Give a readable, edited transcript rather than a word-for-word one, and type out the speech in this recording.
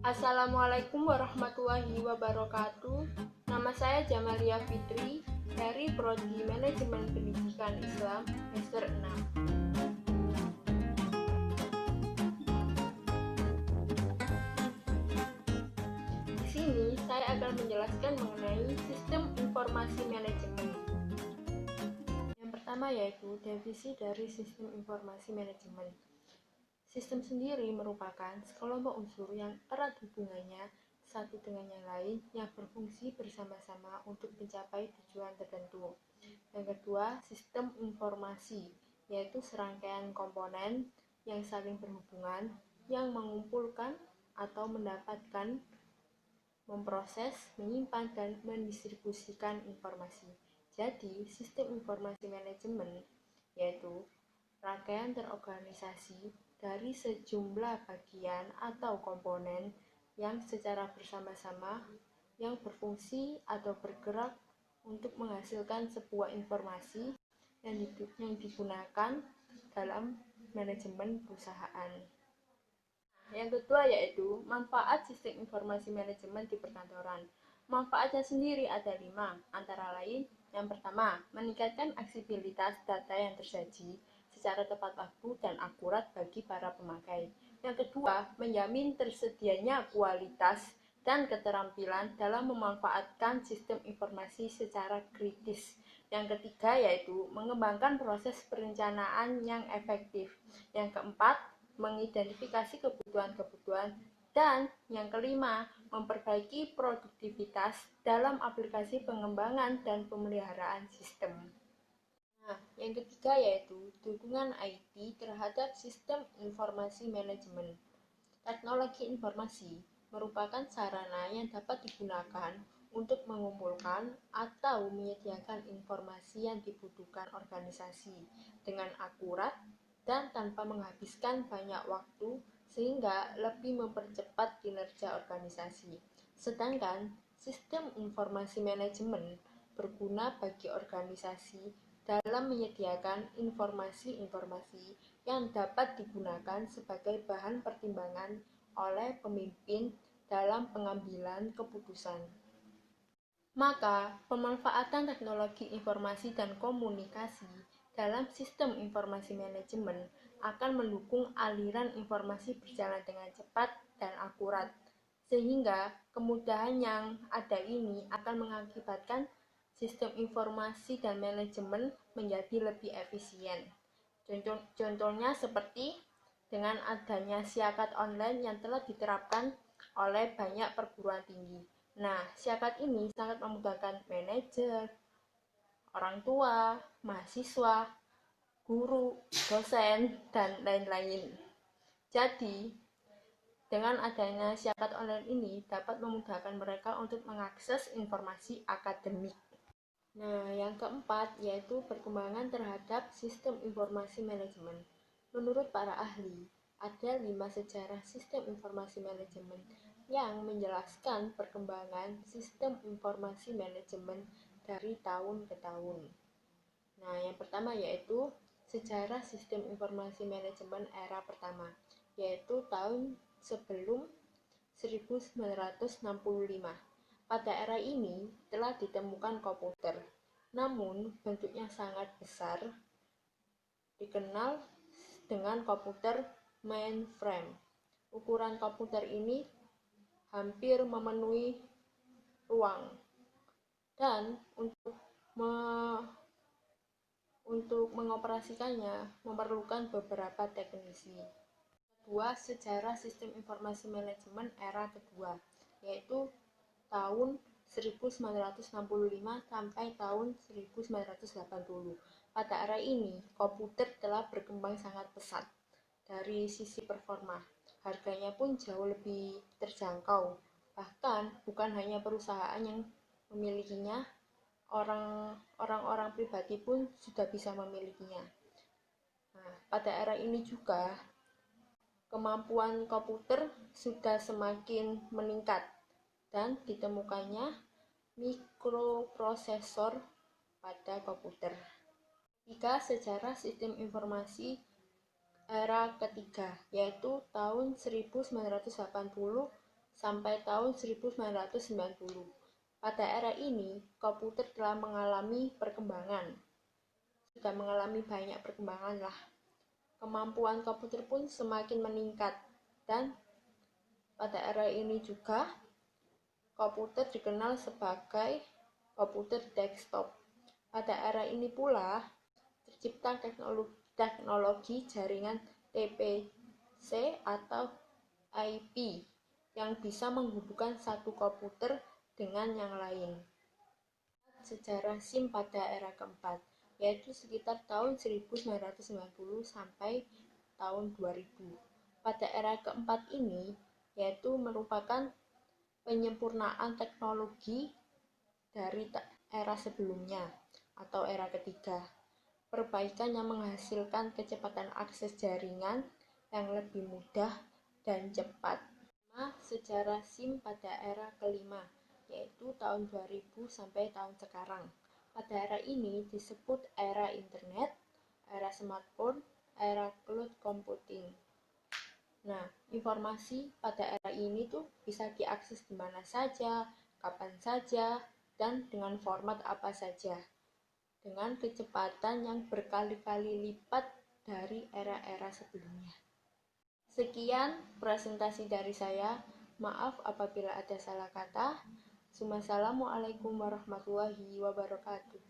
Assalamualaikum warahmatullahi wabarakatuh. Nama saya Jamalia Fitri dari Prodi Manajemen Pendidikan Islam semester 6. Di sini saya akan menjelaskan mengenai sistem informasi manajemen. Yang pertama yaitu definisi dari sistem informasi manajemen. Sistem sendiri merupakan sekelompok unsur yang erat hubungannya satu dengan yang lain yang berfungsi bersama-sama untuk mencapai tujuan tertentu. Yang kedua, sistem informasi, yaitu serangkaian komponen yang saling berhubungan yang mengumpulkan atau mendapatkan, memproses, menyimpan, dan mendistribusikan informasi. Jadi, sistem informasi manajemen yaitu rangkaian terorganisasi dari sejumlah bagian atau komponen yang secara bersama-sama yang berfungsi atau bergerak untuk menghasilkan sebuah informasi yang digunakan dalam manajemen perusahaan. Yang kedua yaitu manfaat sistem informasi manajemen di perkantoran. Manfaatnya sendiri ada 5, antara lain yang pertama, meningkatkan aksesibilitas data yang tersaji secara tepat waktu dan akurat bagi para pemakai. Yang kedua, menjamin tersedianya kualitas dan keterampilan dalam memanfaatkan sistem informasi secara kritis. Yang ketiga yaitu mengembangkan proses perencanaan yang efektif. Yang keempat, mengidentifikasi kebutuhan-kebutuhan. Dan yang kelima, memperbaiki produktivitas dalam aplikasi pengembangan dan pemeliharaan sistem. Nah, yang ketiga yaitu dukungan IT terhadap sistem informasi manajemen. Teknologi informasi merupakan sarana yang dapat digunakan untuk mengumpulkan atau menyediakan informasi yang dibutuhkan organisasi dengan akurat dan tanpa menghabiskan banyak waktu sehingga lebih mempercepat kinerja organisasi. Sedangkan sistem informasi manajemen berguna bagi organisasi dalam menyediakan informasi-informasi yang dapat digunakan sebagai bahan pertimbangan oleh pemimpin dalam pengambilan keputusan. Maka, pemanfaatan teknologi informasi dan komunikasi dalam sistem informasi manajemen akan mendukung aliran informasi berjalan dengan cepat dan akurat, sehingga kemudahan yang ada ini akan mengakibatkan sistem informasi dan manajemen menjadi lebih efisien. Contohnya seperti dengan adanya siakat online yang telah diterapkan oleh banyak perguruan tinggi. Nah, siakat ini sangat memudahkan manajer, orang tua, mahasiswa, guru, dosen, dan lain-lain. Jadi, dengan adanya siakat online ini dapat memudahkan mereka untuk mengakses informasi akademik. Nah, yang keempat yaitu perkembangan terhadap sistem informasi manajemen. Menurut para ahli, ada 5 sejarah sistem informasi manajemen yang menjelaskan perkembangan sistem informasi manajemen dari tahun ke tahun. Nah, yang pertama yaitu sejarah sistem informasi manajemen era pertama, yaitu tahun sebelum 1965. Pada era ini telah ditemukan komputer, namun bentuknya sangat besar, dikenal dengan komputer mainframe. Ukuran komputer ini hampir memenuhi ruang, dan untuk mengoperasikannya memerlukan beberapa teknisi. Kedua, sejarah sistem informasi manajemen era kedua, yaitu tahun 1965 sampai tahun 1980. Pada era ini, komputer telah berkembang sangat pesat dari sisi performa. Harganya pun jauh lebih terjangkau. Bahkan bukan hanya perusahaan yang memilikinya, orang-orang pribadi pun sudah bisa memilikinya. Nah, pada era ini juga kemampuan komputer sudah semakin meningkat dan ditemukannya mikroprosesor pada komputer. Tiga, sejarah sistem informasi era ketiga, yaitu tahun 1980 sampai tahun 1990. Pada era ini, komputer telah mengalami perkembangan. Sudah mengalami banyak perkembangan lah. Kemampuan komputer pun semakin meningkat, dan pada era ini juga komputer dikenal sebagai komputer desktop. Pada era ini pula tercipta teknologi jaringan TPC atau IP yang bisa menghubungkan satu komputer dengan yang lain. Sejarah SIM pada era keempat, yaitu sekitar tahun 1990 sampai tahun 2000. Pada era keempat ini, yaitu merupakan penyempurnaan teknologi dari era sebelumnya atau era ketiga. Perbaikan yang menghasilkan kecepatan akses jaringan yang lebih mudah dan cepat. Sejarah SIM pada era kelima, yaitu tahun 2000 sampai tahun sekarang. Pada era ini disebut era internet, era smartphone, era cloud computing. Nah, informasi pada era ini tuh bisa diakses di mana saja, kapan saja, dan dengan format apa saja, dengan kecepatan yang berkali-kali lipat dari era-era sebelumnya. Sekian presentasi dari saya. Maaf apabila ada salah kata. Wassalamualaikum warahmatullahi wabarakatuh.